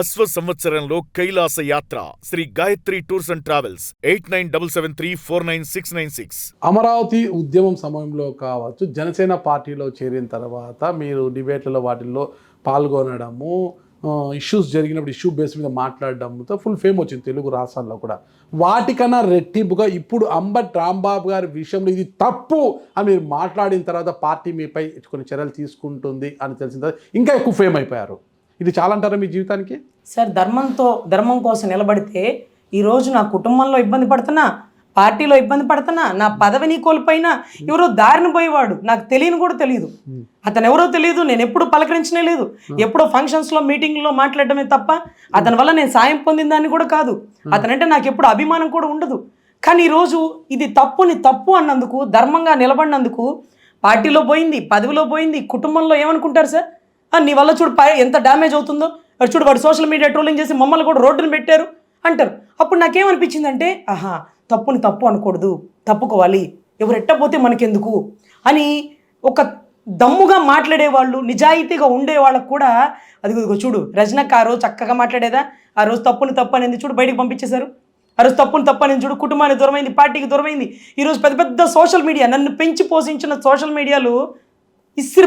అశ్వ సంవత్సరంలో కైలాస యాత్ర Shri Gayatri tours and travels 8977349696. Amaravati ఉద్యమం సమయంలో కావచ్చు, జనసేన పార్టీలో చేరిన తర్వాత మీరు డిబేట్లలో వాటిల్లో పాల్గొనడము, ఇష్యూస్ జరిగినప్పుడు ఇష్యూ బేస్ మీద మాట్లాడడంతో ఫుల్ ఫేమ్ వచ్చింది తెలుగు రాష్ట్రాల్లో కూడా. వాటికన్నా రెట్టింపుగా ఇప్పుడు అంబటి రాంబాబు గారి విషయంలో ఇది తప్పు అని మీరు మాట్లాడిన తర్వాత పార్టీ మీపై కొన్ని చర్యలు తీసుకుంటుంది అని తెలిసిన తర్వాత ఇంకా ఎక్కువ ఫేమ్ అయిపోయారు. ఇది చాలా అంటారా మీ జీవితానికి? సార్, ధర్మం కోసం నిలబడితే ఈరోజు నా కుటుంబంలో ఇబ్బంది పడుతున్నా, పార్టీలో ఇబ్బంది పడుతున్నా, నా పదవిని కోల్పోయినా, ఎవరో దారిని పోయేవాడు నాకు తెలియని కూడా తెలియదు, అతను ఎవరో తెలియదు, నేను ఎప్పుడు పలకరించనే లేదు, ఎప్పుడో ఫంక్షన్స్లో మీటింగ్లో మాట్లాడటమే తప్ప అతని వల్ల నేను సాయం పొందిన దాన్ని కూడా కాదు, అతనంటే నాకు ఎప్పుడు అభిమానం కూడా ఉండదు. కానీ ఈరోజు ఇది తప్పు అన్నందుకు, ధర్మంగా నిలబడినందుకు పార్టీలో పోయింది, పదవిలో పోయింది, కుటుంబంలో ఏమనుకుంటారు సార్? నీ వల్ల చూడు ఎంత డ్యామేజ్ అవుతుందో, చూడు వాడు సోషల్ మీడియా ట్రోలింగ్ చేసి మమ్మల్ని కూడా రోడ్డును పెట్టారు అంటారు. అప్పుడు నాకేమనిపించిందంటే, తప్పు అనకూడదు, తప్పుకోవాలి, ఎవరు ఎట్టపోతే మనకెందుకు అని ఒక దమ్ముగా మాట్లాడేవాళ్ళు, నిజాయితీగా ఉండే వాళ్ళకు కూడా అది చూడు రజనక్క ఆ రోజు చక్కగా మాట్లాడేదా, ఆ రోజు తప్పు అనేది చూడు బయటకు పంపించేశారు, ఆ రోజు తప్పు అనేది చూడు కుటుంబానికి దూరమైంది, పార్టీకి దూరమైంది. ఈరోజు పెద్ద సోషల్ మీడియా, నన్ను పెంచి పోషించిన సోషల్ మీడియాలు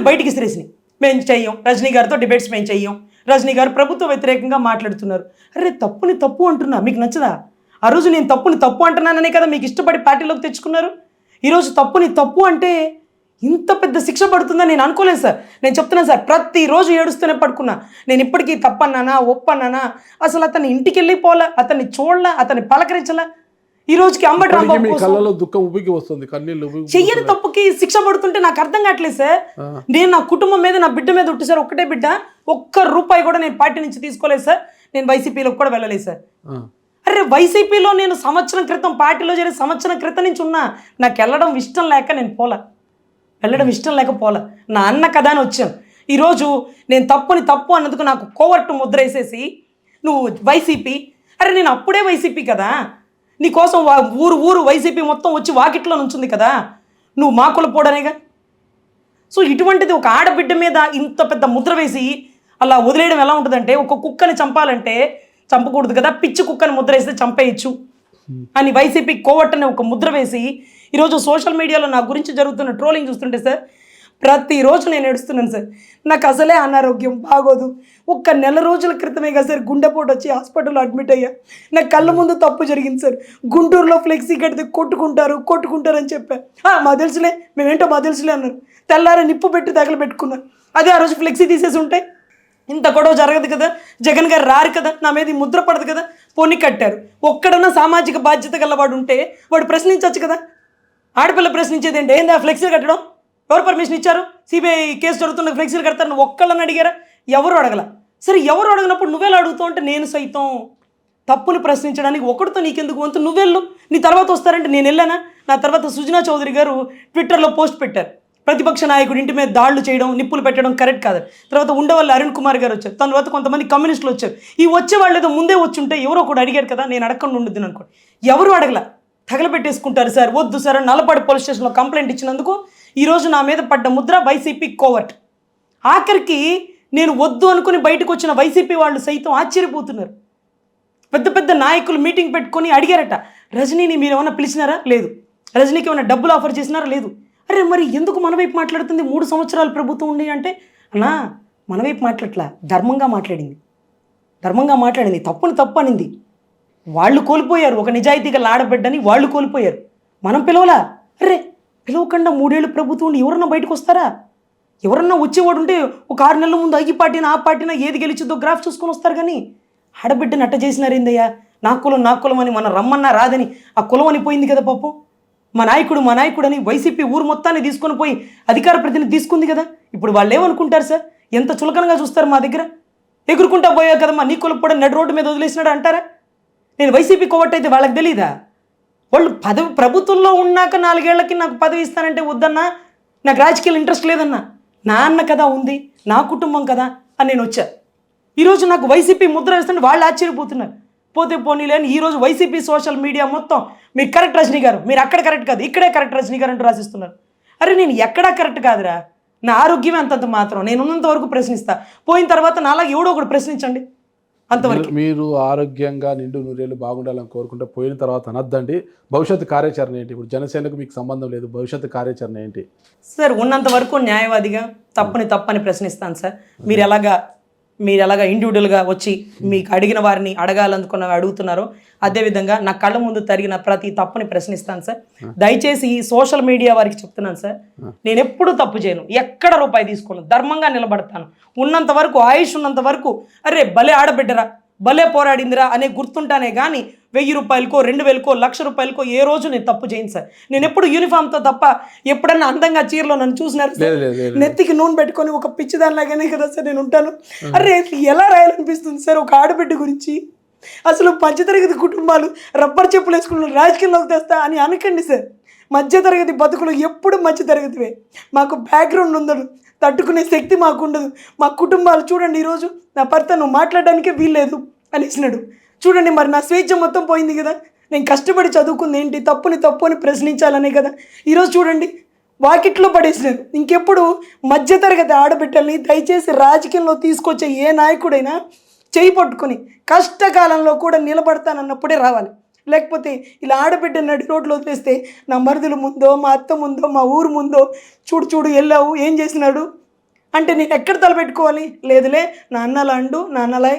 బయటికి ఇసిరేసినాయి. మేము చెయ్యం, రజనీ గారితో డిబేట్స్ మేము చెయ్యం, రజనీ గారు ప్రభుత్వ వ్యతిరేకంగా మాట్లాడుతున్నారు. అరే తప్పు అంటున్నా, మీకు నచ్చదా? ఆ రోజు నేను తప్పు అంటున్నాననే కదా మీకు ఇష్టపడి పార్టీలోకి తెచ్చుకున్నారు. ఈరోజు తప్పు అంటే ఇంత పెద్ద శిక్ష పడుతుందని నేను అనుకోలేదు సార్. నేను చెప్తున్నాను సార్, ప్రతిరోజు ఏడుస్తూనే పడుకున్నా. నేను ఇప్పటికీ తప్పన్నానా ఒప్పన్నానా, అసలు అతని ఇంటికి వెళ్ళిపోలే, అతన్ని చూడలే, అతన్ని పలకరించలే. ఈ రోజుకి అంబటి రాంబాబు చెయ్యని తప్పుకి శిక్ష పడుతుంటే నాకు అర్థం కావట్లేదు సార్. నేను నా కుటుంబం మీద, నా బిడ్డ మీద సార్, ఒక్కటే బిడ్డ, ₹1 కూడా నేను పార్టీ నుంచి తీసుకోలేదు సార్. నేను వైసీపీలో కూడా వెళ్ళలేదు సార్. అరే వైసీపీలో నేను సంవత్సరం క్రితం పార్టీలో చేరి సంవత్సరం క్రితం నుంచి ఉన్నా, నాకు వెళ్ళడం ఇష్టం లేక నేను పోలా, నా అన్న కదా అని వచ్చాను. ఈరోజు నేను తప్పు అన్నందుకు నాకు కోవర్టు ముద్ర వేసేసి నువ్వు వైసీపీ, అరే నేను అప్పుడే వైసీపీ కదా, నీకోసం ఊరు వైసీపీ మొత్తం వచ్చి వాకిట్లో నుంచుంది కదా, నువ్వు మా కులపోడనేగా. సో ఇటువంటిది ఒక ఆడబిడ్డ మీద ఇంత పెద్ద ముద్ర వేసి అలా వదిలేయడం ఎలా ఉంటుందంటే, ఒక కుక్కని చంపాలంటే చంపకూడదు కదా, పిచ్చి కుక్కని ముద్ర వేస్తే చంపేయచ్చు అని వైసీపీ కోవట్టని ఒక ముద్ర వేసి ఈరోజు సోషల్ మీడియాలో నా గురించి జరుగుతున్న ట్రోలింగ్ చూస్తుంటే సార్, ప్రతిరోజు నేను ఏడుస్తున్నాను సార్. నాకు అసలే అనారోగ్యం బాగోదు. ఒక్క నెల రోజుల క్రితమే కదా సార్ గుండెపోటు వచ్చి హాస్పిటల్లో అడ్మిట్ అయ్యా. నాకు కళ్ళ ముందు తప్పు జరిగింది సార్. గుంటూరులో ఫ్లెక్సీ కడితే కొట్టుకుంటారు అని చెప్పా. మా తెలుసులే, మేమేంటో మా తెలుసులే అన్నారు. తెల్లారే నిప్పు పెట్టి తగలబెట్టుకున్నారు. అదే ఆ రోజు ఫ్లెక్సీ తీసేసి ఉంటే ఇంత గొడవ జరగదు కదా, జగన్ గారు రారు కదా, నా మీద ముద్ర పడదు కదా, పోనీ కట్టారు. ఒక్కడన్నా సామాజిక బాధ్యత గలవాడు ఉంటే వాడు ప్రశ్నించవచ్చు కదా. ఆడపిల్ల ప్రశ్నించేది ఏంటి? ఏంది ఆ ఫ్లెక్సీలు కట్టడం? ఎవరు పర్మిషన్ ఇచ్చారు? సిబిఐ కేసు జరుగుతున్న ఫ్లెక్సీలు కడతారు, నువ్వు ఒక్కళ్ళని అడిగారా? ఎవరు అడగల. సరే ఎవరు అడగనప్పుడు నువ్వేలా అడుగుతావు అంటే, నేను సైతం తప్పుని ప్రశ్నించడానికి ఒకటితో నీకెందుకు వంతు, నువ్వెళ్ళు, నీ తర్వాత వస్తారంటే నేను వెళ్ళానా? నా తర్వాత సుజనా చౌదరి గారు ట్విట్టర్లో పోస్ట్ పెట్టారు, ప్రతిపక్ష నాయకుడు ఇంటి మీద దాడులు చేయడం, నిప్పులు పెట్టడం కరెక్ట్ కాదు. తర్వాత ఉండవల్లి అరుణ్ కుమార్ గారు వచ్చారు, తర్వాత కొంతమంది కమ్యూనిస్టులు వచ్చారు. ఈ వచ్చే వాళ్ళు ఏదో ముందే వచ్చి ఉంటే ఎవరో ఒకటి అడిగారు కదా, నేను అడగకుండా ఉండద్దు అనుకోండి. ఎవరు అడగల, తగలబెట్టేసుకుంటారు సార్. వద్దు సార్, నల్లపాడు పోలీస్ స్టేషన్లో కంప్లైంట్ ఇచ్చినందుకు ఈరోజు నా మీద పడ్డ ముద్ర వైసీపీ కోవర్ట్. ఆఖరికి నేను వద్దు అనుకుని బయటకు వచ్చిన వైసీపీ వాళ్ళు సైతం ఆశ్చర్యపోతున్నారు. పెద్ద నాయకులు మీటింగ్ పెట్టుకొని అడిగారట, రజనీని మీరు ఏమైనా పిలిచినారా? లేదు. రజనీకి ఏమైనా డబ్బులు ఆఫర్ చేసినారా? లేదు. అరే మరి ఎందుకు మన వైపు మాట్లాడుతుంది? 3 సంవత్సరాలు ప్రభుత్వం ఉంది అంటే, అన్నా మన వైపు మాట్లాడట్లా, ధర్మంగా మాట్లాడింది, తప్పు అనింది. వాళ్ళు కోల్పోయారు, ఒక నిజాయితీగా ఆడబిడ్డని వాళ్ళు కోల్పోయారు. మనం పిలవలా? అరే పిలవకుండా 3 ఏళ్ళు ప్రభుత్వం ఉండి ఎవరన్నా బయటకు వస్తారా? ఎవరన్నా వచ్చేవాడు ఉంటే ఒక 6 నెలల ముందు ఈ పార్టీనా ఆ పార్టీనా ఏది గెలిచిద్దో గ్రాఫ్ చూసుకొని వస్తారు. కానీ ఆడబిడ్డని అట్ట చేసినారేందయ్యా, నా కులం అని మన రమ్మన్నా రాదని ఆ కులం అని పోయింది కదా పాపం. మా నాయకుడు అని వైసీపీ ఊరు మొత్తాన్ని తీసుకొని పోయి అధికార ప్రతినిధి తీసుకుంది కదా. ఇప్పుడు వాళ్ళు ఏమనుకుంటారు సార్? ఎంత చులకనగా చూస్తారు మా దగ్గర. ఎగురుకుంటా పోయా కదమ్మా, నీ కులపడ నడి రోడ్డు మీద వదిలేసినాడు అంటారా? నేను వైసీపీ కోవట్టయితే వాళ్ళకి తెలీదా? వాళ్ళు ప్రభుత్వంలో ఉన్నాక 4 ఏళ్లకి నాకు పదవి ఇస్తానంటే వద్దన్నా, నాకు రాజకీయాలు ఇంట్రెస్ట్ లేదన్నా. నా అన్న కదా ఉంది, నా కుటుంబం కదా అని నేను వచ్చా. ఈరోజు నాకు వైసీపీ ముద్ర వేస్తుంటే వాళ్ళు ఆశ్చర్యపోతున్నారు. పోతే పోనీలేని ఈరోజు వైసీపీ సోషల్ మీడియా మొత్తం మీరు కరెక్ట్ రజనీ గారు, మీరు అక్కడ కరెక్ట్ కాదు, ఇక్కడే కరెక్ట్ రజనీ గారు అంటూ రాసిస్తున్నారు. అరే నేను ఎక్కడా కరెక్ట్ కాదురా, నా ఆరోగ్యమే అంతంత మాత్రం, నేను ఉన్నంత వరకు ప్రశ్నిస్తా. పోయిన తర్వాత నాలాగా ఎవడో ఒకటి ప్రశ్నించండి. అంతవరకు. మీరు ఆరోగ్యంగా నిండు నూరేళ్ళు బాగుండాలని కోరుకుంటే పోయిన తర్వాత అనద్దండి. భవిష్యత్తు కార్యాచరణ ఏంటి? ఇప్పుడు జనసేనకు మీకు సంబంధం లేదు, భవిష్యత్తు కార్యాచరణ ఏంటి? సార్ ఉన్నంత వరకు న్యాయవాదిగా తప్పని ప్రశ్నిస్తాను సార్. మీరు ఎలాగా ఇండివిజువల్గా వచ్చి మీకు అడిగిన వారిని అడగాలనుకున్న అడుగుతున్నారో అదేవిధంగా నా కళ్ళ ముందు తరిగిన ప్రతి తప్పుని ప్రశ్నిస్తాను సార్. దయచేసి ఈ సోషల్ మీడియా వారికి చెప్తున్నాను సార్, నేను ఎప్పుడు తప్పు చేయను, ఎక్కడ రూపాయి తీసుకోను, ధర్మంగా నిలబడతాను. ఉన్నంత వరకు ఆయుష్ ఉన్నంత వరకు అరే భలే ఆడబిడ్డరా, భలే పోరాడిందిరా అనే గుర్తుంటానే కానీ 1000 రూపాయలకో 2000కో 1,00,000 రూపాయలకో ఏ రోజు నేను తప్పు చేయను సార్. నేను ఎప్పుడు యూనిఫామ్తో తప్ప ఎప్పుడన్నా అందంగా చీరలో నన్ను చూసినారు సార్, నెత్తికి నూనె పెట్టుకొని ఒక పిచ్చిదానిలాగానే కదా సార్ నేను ఉంటాను. అరే ఎలా రాయాలనిపిస్తుంది సార్ ఒక ఆడబిడ్డ గురించి? అసలు మధ్యతరగతి కుటుంబాలు రబ్బర్ చెప్పులు వేసుకున్న రాజకీయంలోకి తెస్తా అని అనకండి సార్. మధ్యతరగతి బతుకులు ఎప్పుడు మధ్యతరగతివే. మాకు బ్యాక్గ్రౌండ్ ఉండదు, తట్టుకునే శక్తి మాకు ఉండదు. మా కుటుంబాలు చూడండి, ఈరోజు నా భర్త నువ్వు మాట్లాడడానికే వీల్లేదు అనేసినాడు. చూడండి మరి నా స్వేచ్ఛ మొత్తం పోయింది కదా. నేను కష్టపడి చదువుకుంది ఏంటి? తప్పు అని ప్రశ్నించాలనే కదా. ఈరోజు చూడండి వాకిట్లో పడేసినారు. ఇంకెప్పుడు మధ్యతరగతి ఆడబిడ్డల్ని దయచేసి రాజకీయంలో తీసుకొచ్చే ఏ నాయకుడైనా చేయి పట్టుకొని కష్టకాలంలో కూడా నిలబడతానన్నప్పుడే రావాలి. లేకపోతే ఇలా ఆడబిడ్డ నడి రోడ్లో వదిలేస్తే నా మరుదుల ముందో మా అత్త ముందో మా ఊరు ముందో చూడు వెళ్ళావు ఏం చేసినాడు అంటే నేను ఎక్కడ తలపెట్టుకోవాలి? లేదులే నా అన్నలా అండు, నా అన్నలా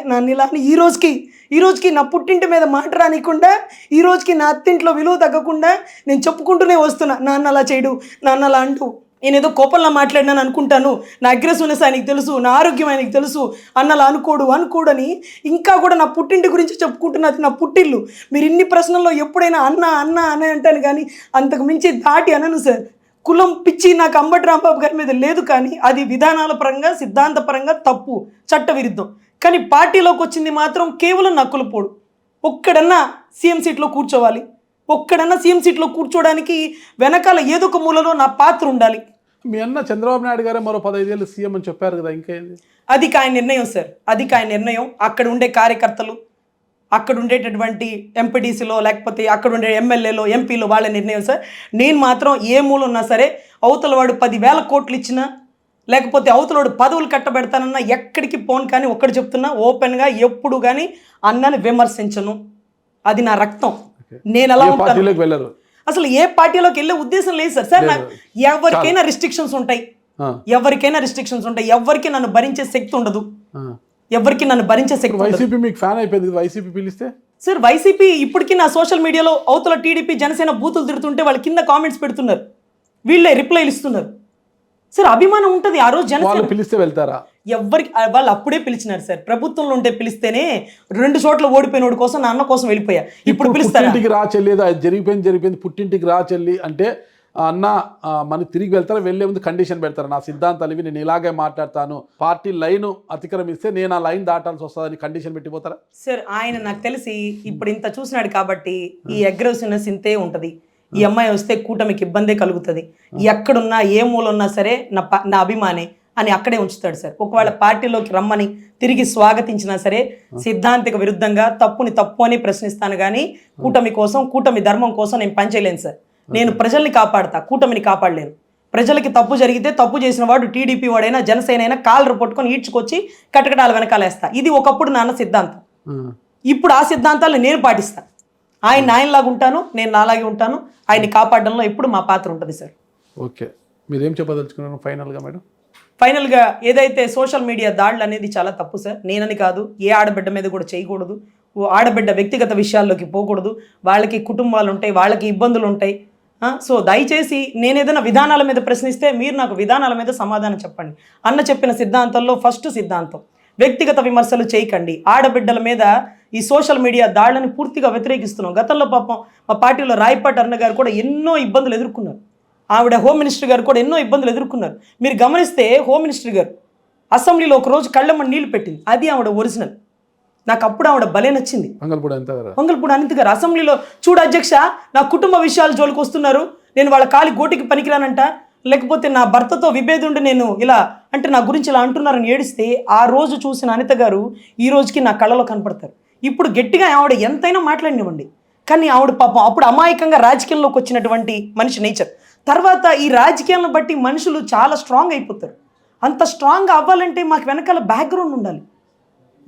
అని ఈ రోజుకి నా పుట్టింటి మీద మాట రానికుండా, ఈ రోజుకి నా అత్తింట్లో విలువ తగ్గకుండా నేను చెప్పుకుంటూనే వస్తున్నా, నా అన్నలా చేయడు, నా అన్నలా అంటూ. నేనేదో కోపంలో మాట్లాడినాను అనుకుంటాను, నా అగ్రెసివ్నెస్ ఆయనకి తెలుసు, నా ఆరోగ్యం ఆయనకి తెలుసు, అన్నలా అనుకోడని ఇంకా కూడా నా పుట్టింటి గురించి చెప్పుకుంటున్నది నా పుట్టిల్లు. మీరు ఇన్ని ప్రశ్నల్లో ఎప్పుడైనా అన్న అని అంటాను కానీ అంతకు మించి దాటి అనను సార్. కులం పిచ్చి నాకు అంబటి రాంబాబు గారి మీద లేదు, కానీ అది విధానాల పరంగా సిద్ధాంతపరంగా తప్పు, చట్ట విరుద్ధం. కానీ పార్టీలోకి వచ్చింది మాత్రం కేవలం నక్కులపోడు. ఒక్కడన్నా సీఎం సీట్లో కూర్చోవాలి, ఒక్కడన్నా సీఎం సీట్లో కూర్చోడానికి వెనకాల ఏదో ఒక మూలలో నా పాత్ర ఉండాలి. మీ అన్న చంద్రబాబు నాయుడు గారే మరో 15 ఏళ్ళు సీఎం అని చెప్పారు కదా, ఇంకేంది? అది ఆయన నిర్ణయం సార్, అది ఆయన నిర్ణయం. అక్కడ ఉండే కార్యకర్తలు, అక్కడ ఉండేటటువంటి ఎంపీటీసీలో లేకపోతే అక్కడ ఉండే ఎమ్మెల్యేలో ఎంపీలో వాళ్ళ నిర్ణయం సార్. నేను మాత్రం ఏ మూల ఉన్నా సరే అవతల వాడు 10,000 కోట్లు ఇచ్చినా లేకపోతే అవతలవాడు పదవులు కట్టబెడతానన్నా ఎక్కడికి పోను. కానీ ఒక్కటి చెప్తున్నా ఓపెన్గా ఎప్పుడు కానీ అన్నని విమర్శించను, అది నా రక్తం. నేను అలా ఉంటాను, అసలు ఏ పార్టీలోకి వెళ్ళే ఉద్దేశం లేదు సార్. సార్ ఎవరికైనా రిస్ట్రిక్షన్స్ ఉంటాయి, ఎవరికి నన్ను భరించే శక్తి ఉండదు, ఎవరికి నన్ను భరించే శక్తి. వైసీపీ మీకు ఫ్యాన్ అయిపోయింది, వైసీపీ పిలిస్తే సార్ వైసీపీ ఇప్పటికీ నా సోషల్ మీడియాలో అవతల టీడీపీ జనసేన బూతులు తిడుతుంటే వాళ్ళ కింద కామెంట్స్ పెడుతున్నారు, వీళ్ళే రిప్లైలు ఇస్తున్నారు. సార్ అభిమానం ఉంటుంది. ఆ రోజు జనసేన పిలిస్తే వెళ్తారా? ఎవరికి వాళ్ళు అప్పుడే పిలిచినారు సార్. ప్రభుత్వంలో ఉంటే పిలిస్తేనే 2 చోట్ల ఓడిపోయినోడి కోసం నా అన్న కోసం వెళ్ళిపోయా. ఇప్పుడు పిలుస్తారా? పుట్టింటికి రా చెల్లి, అది జరిగిపోయింది, పుట్టింటికి రా చెల్లి అంటే అన్న మన తిరిగి వెళ్తారా? వెళ్లే ముందు కండిషన్ పెడతారా? నా సిద్ధాంతాలు ఇవి, నేను ఇలాగే మాట్లాడతాను, పార్టీ లైన్ అతిక్రమిస్తే నేను ఆ లైన్ దాటాల్సి వస్తుందని కండిషన్ పెట్టిపోతారా? సార్ ఆయన నాకు తెలిసి ఇప్పుడు ఇంత చూసినాడు కాబట్టి ఈ అగ్రెసివ్నెస్ ఇంతే ఉంటుంది. ఈ అమ్మాయి వస్తే కూటమికి ఇబ్బందే కలుగుతుంది, ఎక్కడున్నా ఏ మూల ఉన్నా సరే నా అభిమాని అని అక్కడే ఉంచుతాడు సార్. ఒకవేళ పార్టీలోకి రమ్మని తిరిగి స్వాగతించినా సరే సిద్ధాంతిక విరుద్ధంగా తప్పు అని ప్రశ్నిస్తాను, కానీ కూటమి కోసం కూటమి ధర్మం కోసం నేను పనిచేయలేను సార్. నేను ప్రజల్ని కాపాడతా, కూటమిని కాపాడలేను. ప్రజలకి తప్పు జరిగితే తప్పు చేసిన వాడు టీడీపీ వాడైనా జనసేన అయినా కాళ్ళు పట్టుకొని ఈడ్చుకొచ్చి కటకటాలు వెనకాలేస్తా. ఇది ఒకప్పుడు నాన్న సిద్ధాంతం. ఇప్పుడు ఆ సిద్ధాంతాలను నేను పాటిస్తా. ఆయనలాగా ఉంటాను, నేను నాలాగే ఉంటాను. ఆయన్ని కాపాడడంలో ఎప్పుడు మా పాత్ర ఉంటుంది సార్. ఓకే, మీరేం చెప్పదలుచుకున్నారు ఫైనల్గా మేడం? ఫైనల్గా ఏదైతే సోషల్ మీడియా దాడులు అనేది చాలా తప్పు సార్. నేనని కాదు, ఏ ఆడబిడ్డ మీద కూడా చేయకూడదు. ఆడబిడ్డ వ్యక్తిగత విషయాల్లోకి పోకూడదు. వాళ్ళకి కుటుంబాలు ఉంటాయి, వాళ్ళకి ఇబ్బందులు ఉంటాయి. సో దయచేసి నేను ఏదైనా విధానాల మీద ప్రశ్నిస్తే మీరు నాకు విధానాల మీద సమాధానం చెప్పండి. అన్న చెప్పిన సిద్ధాంతంలో ఫస్ట్ సిద్ధాంతం వ్యక్తిగత విమర్శలు చేయకండి. ఆడబిడ్డల మీద ఈ సోషల్ మీడియా దాడులను పూర్తిగా వ్యతిరేకిస్తున్నాం. గతంలో పాపం మా పార్టీలో రాయపాటి అన్న గారు కూడా ఎన్నో ఇబ్బందులు ఎదుర్కొన్నారు. ఆవిడ హోమ్ మినిస్టర్ గారు కూడా ఎన్నో ఇబ్బందులు ఎదుర్కొన్నారు. మీరు గమనిస్తే హోమ్ మినిస్టర్ గారు అసెంబ్లీలో ఒకరోజు కళ్ళమ్మని నీళ్లు పెట్టింది, అది ఆవిడ ఒరిజినల్. నాకు అప్పుడు ఆవిడ భలే నచ్చింది. మంగళపూడి అనిత గారు అసెంబ్లీలో చూడు అధ్యక్ష, నా కుటుంబ విషయాలు జోలికి వస్తున్నారు, నేను వాళ్ళ కాలి గోటికి పనికిరానంట, లేకపోతే నా భర్తతో విభేదుండి నేను ఇలా అంటే నా గురించి ఇలా అంటున్నారని ఏడిస్తే ఆ రోజు చూసిన అనిత గారు ఈ రోజుకి నా కళ్ళలో కనపడతారు. ఇప్పుడు గట్టిగా ఆవిడ ఎంతైనా మాట్లాడినివ్వండి, కానీ ఆవిడ పాపం అప్పుడు అమాయకంగా రాజకీయంలోకి వచ్చినటువంటి మనిషి నేచర్. తర్వాత ఈ రాజకీయాలను బట్టి మనుషులు చాలా స్ట్రాంగ్ అయిపోతారు. అంత స్ట్రాంగ్ అవ్వాలంటే మాకు వెనకాల బ్యాక్గ్రౌండ్ ఉండాలి.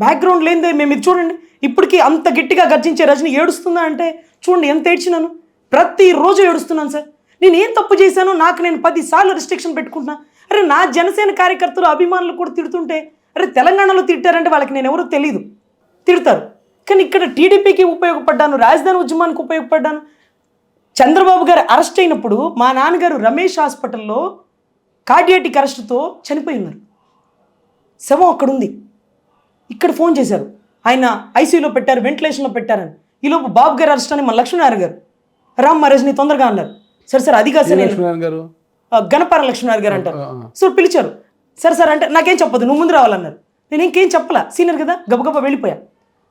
బ్యాక్గ్రౌండ్ లేనిదే మేము ఇది చూడండి, ఇప్పటికీ అంత గట్టిగా గర్జించే రజని ఏడుస్తుందా అంటే చూడండి ఎంత ఏడ్చినాను. ప్రతిరోజు ఏడుస్తున్నాను సార్. నేను ఏం తప్పు చేశానో నాకు నేను 10 సార్లు రిస్ట్రిక్షన్ పెట్టుకుంటున్నా. అరే నా జనసేన కార్యకర్తలు అభిమానులు కూడా తిడుతుంటే, అరే తెలంగాణలో తిట్టారంటే వాళ్ళకి నేను ఎవరో తెలీదు, తిడతారు. కానీ ఇక్కడ టీడీపీకి ఉపయోగపడ్డాను, రాజధాని ఉద్యమానికి ఉపయోగపడ్డాను. చంద్రబాబు గారు అరెస్ట్ అయినప్పుడు మా నాన్నగారు రమేష్ హాస్పిటల్లో కార్డియాటిక్ అరెస్ట్తో చనిపోయి ఉన్నారు. శవం అక్కడ ఉంది. ఇక్కడ ఫోన్ చేశారు, ఆయన ఐసీయూలో పెట్టారు, వెంటిలేషన్లో పెట్టారని. ఈలోపు బాబు గారు అరెస్ట్ అని మన లక్ష్మీనారాయణ గారు రామ్ మహారాజ్ని తొందరగా అన్నారు. సరే సార్ అది కాదు సార్, గారు గణపార లక్ష్మీనారాయణ గారు అంటారు. సో పిలిచారు, సరే సార్ అంటే నాకేం చెప్పదు, నువ్వు ముందు రావాలన్నారు. నేను ఇంకేం చెప్పలా, సీనియర్ కదా, గబగబా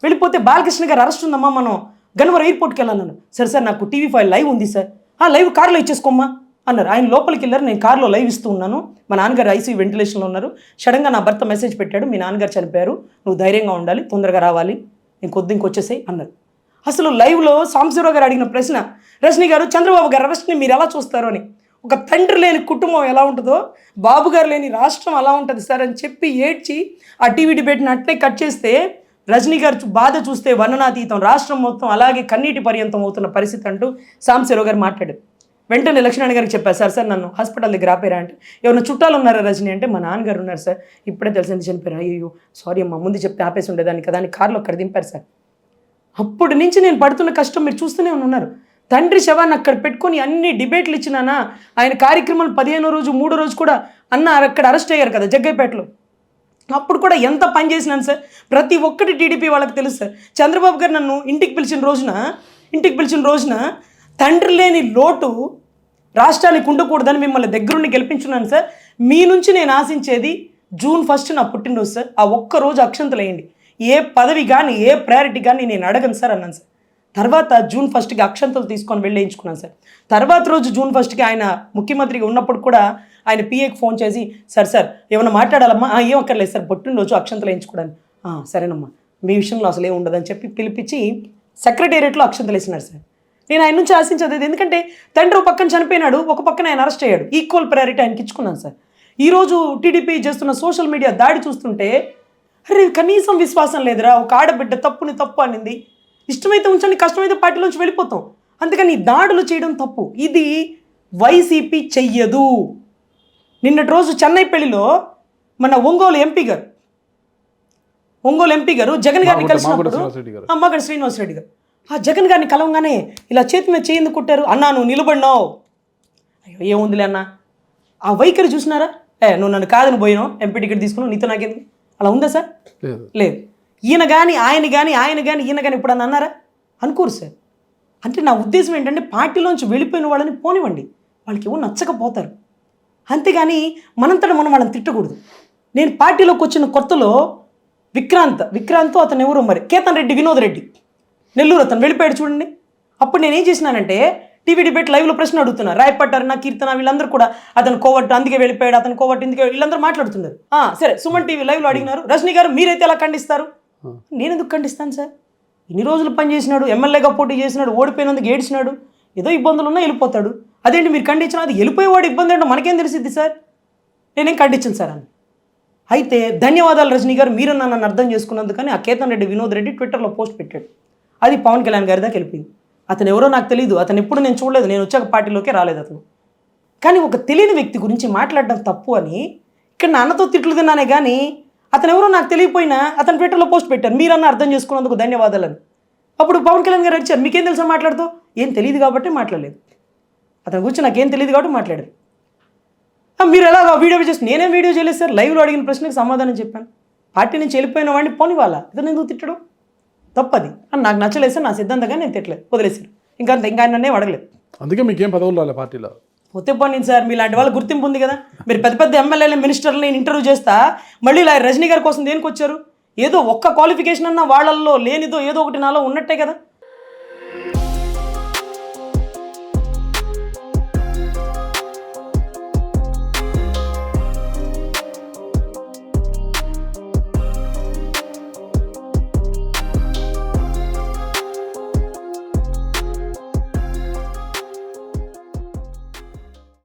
వెళ్ళిపోతే బాలకృష్ణ గారు అరెస్ట్ ఉందమ్మా, మనం గన్నవరం ఎయిర్పోర్ట్కి వెళ్ళాలన్నారు. సరే సార్ నాకు TV5 లైవ్ ఉంది సార్, ఆ లైవ్ కార్లో ఇచ్చేసుకోమ్మా అన్నారు. ఆయన లోపలికి వెళ్ళారు, నేను కార్లో లైవ్ ఇస్తూ ఉన్నాను. మా నాన్నగారు ఐసీయూ వెంటిలేషన్లో ఉన్నారు. సడన్గా నా భర్త మెసేజ్ పెట్టాడు, మీ నాన్నగారు చనిపోయారు, నువ్వు ధైర్యంగా ఉండాలి, తొందరగా రావాలి, ఇంకొచ్చేసాయి అన్నారు. అసలు లైవ్లో సాంబశివరావు గారు అడిగిన ప్రశ్న, రజనీ గారు చంద్రబాబు గారు అరెస్ట్ని మీరు ఎలా చూస్తారు అని. ఒక తండ్రి లేని కుటుంబం ఎలా ఉంటుందో బాబు గారు లేని రాష్ట్రం అలా ఉంటుంది సార్ అని చెప్పి ఏడ్చి ఆ టీవీ డిబేట్ని అట్లే కట్ చేస్తే రజనీ గారు బాధ చూస్తే వర్ణనాతీతం, రాష్ట్రం మొత్తం అలాగే కన్నీటి పర్యంతం అవుతున్న పరిస్థితి అంటూ సాంబశివరావు గారు మాట్లాడారు. వెంటనే లక్ష్మణ్ గారికి చెప్పారు, సార్ నన్ను హాస్పిటల్ దగ్గర ఆపేరా అంటే, ఎవరైనా చుట్టాలు ఉన్నారా రజనీ అంటే, మా నాన్నగారు ఉన్నారు సార్, ఇప్పుడే తెలిసింది చనిపోయారు. అయ్యో సారీ అమ్మ, ముందు చెప్తే ఆపేసి ఉండేదాన్ని కదా అని కార్లో అక్కడ దింపారు సార్. అప్పటి నుంచి నేను పడుతున్న కష్టం మీరు చూస్తూనే ఉన్నారు. తండ్రి శవాన్ని అక్కడ పెట్టుకొని అన్ని డిబేట్లు ఇచ్చినానా, ఆయన కార్యక్రమాలు 15వ రోజు 3వ రోజు కూడా అన్న అక్కడ అరెస్ట్ అయ్యారు కదా జగ్గైపేటలో, అప్పుడు కూడా ఎంత పని చేసినాను సార్. ప్రతి ఒక్కటి టీడీపీ వాళ్ళకి తెలుసు సార్. చంద్రబాబు గారు నన్ను ఇంటికి పిలిచిన రోజున తండ్రి లేని లోటు రాష్ట్రానికి ఉండకూడదని మిమ్మల్ని దగ్గరుండి గెలిపించున్నాను సార్. మీ నుంచి నేను ఆశించేది June 1 నా పుట్టినరోజు సార్, ఆ ఒక్కరోజు అక్షంతలు వేయండి, ఏ పదవి కానీ ఏ ప్రయారిటీ కానీ నేను అడగను సార్ అన్నాను సార్. తర్వాత June 1 అక్షంతలు తీసుకొని వెళ్ళేయించుకున్నాను సార్. తర్వాత రోజు June 1 ఆయన ముఖ్యమంత్రిగా ఉన్నప్పుడు కూడా ఆయన పిఏకి ఫోన్ చేసి, సార్ ఏమన్నా మాట్లాడాలమ్మా, ఏం అక్కర్లేదు సార్, పుట్టినరోజు అక్షంతలు వేయించుకోవడానికి. సరేనమ్మా, మీ విషయంలో అసలు ఏం ఉండదని చెప్పి పిలిపించి సెక్రటేరియట్లో అక్షంతలు వేసినారు సార్. నేను ఆయన నుంచి ఆశించదు, ఎందుకంటే తండ్రి ఒక పక్కన చనిపోయినాడు, ఒక పక్కన ఆయన అరెస్ట్ అయ్యాడు, ఈక్వల్ ప్రయారిటీ ఆయనకి ఇచ్చుకున్నాను సార్. ఈరోజు టీడీపీ చేస్తున్న సోషల్ మీడియా దాడి చూస్తుంటే, అరే కనీసం విశ్వాసం లేదురా, ఒక ఆడబిడ్డ తప్పుని తప్పు అనింది, ఇష్టమైతే ఉంచండి, కష్టమైతే పార్టీలోంచి వెళ్ళిపోతాం, అందుకని దాడులు చేయడం తప్పు. ఇది వైసీపీ చెయ్యదు. నిన్నటి రోజు చెన్నై పెళ్లిలో మన ఒంగోలు ఎంపీ గారు జగన్ గారిని కలిసినప్పుడు, అమ్మగారు శ్రీనివాసరెడ్డి గారు ఆ జగన్ గారిని కలవగానే ఇలా చేతి మీద చేయింది కుట్టారు. అన్నా నువ్వు నిలబడినావు, అయ్యో ఏముందిలే అన్న, ఆ వైఖరి చూసినారా, నువ్వు నన్ను కాదని పోయినావు, ఎంపీ టికెట్ తీసుకున్నావు, నీతో నాకేంది, అలా ఉందా సార్? లేదు. ఈయన కానీ ఆయన కానీ ఎప్పుడన్నా అన్నారా? అనుకోరు సార్. అంటే నా ఉద్దేశం ఏంటంటే పార్టీలోంచి వెళ్ళిపోయిన వాళ్ళని పోనివ్వండి, వాళ్ళకి ఎవరు నచ్చకపోతారు, అంతేగాని మనంతట మనం వాళ్ళని తిట్టకూడదు. నేను పార్టీలోకి వచ్చిన కొత్తలో విక్రాంత్ అతను ఎవరు మరి కేతన్ రెడ్డి, వినోద్ రెడ్డి, నెల్లూరు, అతను వెళ్ళిపోయాడు చూడండి. అప్పుడు నేను ఏం చేసినానంటే టీవీ డిబేట్ లైవ్లో ప్రశ్న అడుగుతున్నా, రాయపట్టారు నా కీర్తన వీళ్ళందరూ కూడా అతను కోవట్టు అందుకే వెళ్ళిపోయాడు, అతను కోవట్టు ఇందుకే, వీళ్ళందరూ మాట్లాడుతున్నారు. సరే సుమన్ టీవీ లైవ్లో అడిగినారు, రజనీ గారు మీరైతే ఎలా ఖండిస్తారు? నేను ఎందుకు ఖండిస్తాను సార్? ఇన్ని రోజులు పనిచేసినాడు, ఎమ్మెల్యేగా పోటీ చేసినాడు, ఓడిపోయినందుకు ఏడ్చినాడు, ఏదో ఇబ్బందులు ఉన్నా వెళ్ళిపోతాడు, అదేంటి మీరు ఖండించిన, అది వెళ్ళిపోయేవాడు ఇబ్బంది ఏంటో మనకేం తెలిసిద్ది సార్, నేనేం ఖండించను సార్ అని. అయితే ధన్యవాదాలు రజనీ గారు, మీరు నన్ను అర్థం చేసుకున్నందుకని ఆ కేతన్ రెడ్డి, వినోద్ రెడ్డి ట్విట్టర్లో పోస్ట్ పెట్టాడు. అది పవన్ కళ్యాణ్ గారి దాకా వెళ్ళిపోయింది. అతను ఎవరో నాకు తెలియదు, అతను ఎప్పుడు నేను చూడలేదు, నేను వచ్చాక పార్టీలోకే రాలేదు అతను. కానీ ఒక తెలియని వ్యక్తి గురించి మాట్లాడడం తప్పు అని ఇక్కడ నా అన్నతో తిట్లు తిన్నానే కానీ అతను ఎవరో నాకు తెలియపోయినా అతను ట్విట్టర్లో పోస్ట్ పెట్టారు, మీరన్నా అర్థం చేసుకున్నందుకు ధన్యవాదాలని. అప్పుడు పవన్ కళ్యాణ్ గారు అడిచారు, మీకేం తెలుసా మాట్లాడుతూ, ఏం తెలియదు కాబట్టి మాట్లాడలేదు, అతని గురించి నాకేం తెలియదు కాబట్టి మాట్లాడారు. మీరు ఎలా వీడియో చేసి, నేనేం వీడియో చేయలేదు సార్, లైవ్లో అడిగిన ప్రశ్నకు సమాధానం చెప్పాను. పార్టీ నుంచి వెళ్ళిపోయిన వాడిని పోని వాళ్ళ ఇతను ఎందుకు తిట్టడం తప్పది అని నాకు నచ్చలేదు సార్, నా సిద్ధాంతంగా నేను తిట్టలేదు, వదిలేసారు. ఇంకా ఆయన అడగలేదు, అందుకే మీకేం పదవులు రాలే పార్టీలో. పోతే పోనీ సార్, మీలాంటి వాళ్ళ గుర్తింపు ఉంది కదా, మీరు పెద్ద పెద్ద ఎమ్మెల్యేలు మినిస్టర్లు నేను ఇంటర్వ్యూ చేస్తా, మళ్ళీ ఇలా రజనీ గారి కోసం దేనికి వచ్చారు? ఏదో ఒక్క క్వాలిఫికేషన్ అన్నా వాళ్ళల్లో లేనిదో ఏదో ఒకటి నాలో ఉన్నట్టే కదా.